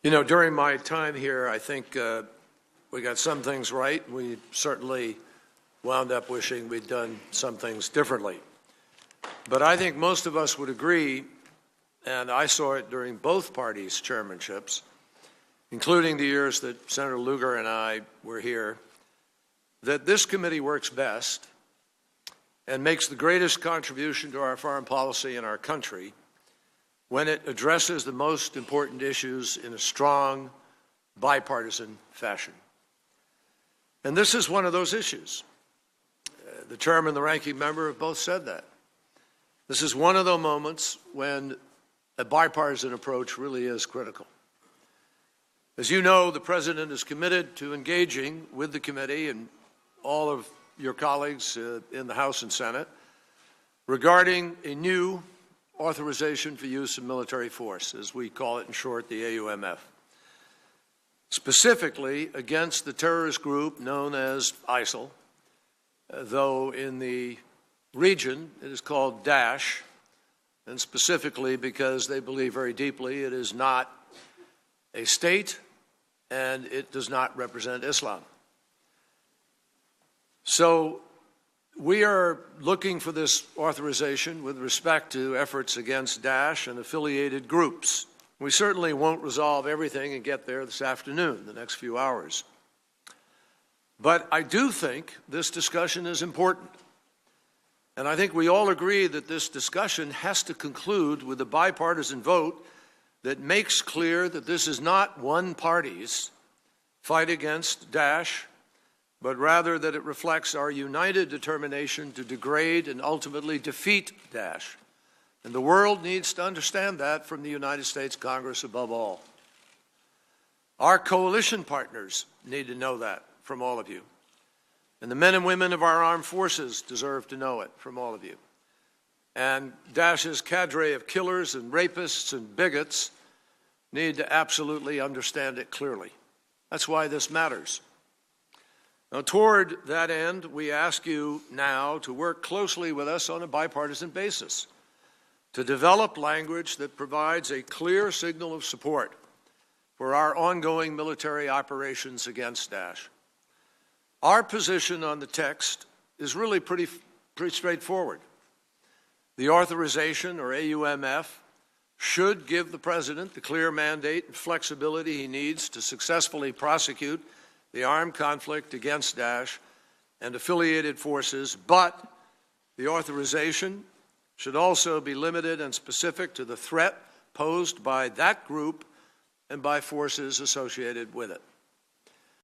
You know, during my time here, I think we got some things right. We certainly wound up wishing we'd done some things differently. But I think most of us would agree, and I saw it during both parties' chairmanships, including the years that Senator Lugar and I were here, that this committee works best and makes the greatest contribution to our foreign policy in our country when it addresses the most important issues in a strong, bipartisan fashion. And this is one of those issues. The chairman and the ranking member have both said that. This is one of those moments when a bipartisan approach really is critical. As you know, the President is committed to engaging with the committee and all of your colleagues in the House and Senate regarding a new authorization for use of military force, as we call it in short, the AUMF, specifically against the terrorist group known as ISIL, though in the region it is called Daesh, and specifically because they believe very deeply it is not a state and it does not represent Islam. So we are looking for this authorization with respect to efforts against Daesh and affiliated groups. We certainly won't resolve everything and get there this afternoon, the next few hours. But I do think this discussion is important. And I think we all agree that this discussion has to conclude with a bipartisan vote that makes clear that this is not one party's fight against Daesh, but rather that it reflects our united determination to degrade and ultimately defeat Daesh. And the world needs to understand that from the United States Congress above all. Our coalition partners need to know that from all of you. And the men and women of our armed forces deserve to know it from all of you. And Daesh's cadre of killers and rapists and bigots need to absolutely understand it clearly. That's why this matters. Now, toward that end, we ask you now to work closely with us on a bipartisan basis to develop language that provides a clear signal of support for our ongoing military operations against Daesh. Our position on the text is really pretty straightforward. The authorization, or AUMF, should give the President the clear mandate and flexibility he needs to successfully prosecute the armed conflict against Daesh and affiliated forces, but the authorization should also be limited and specific to the threat posed by that group and by forces associated with it.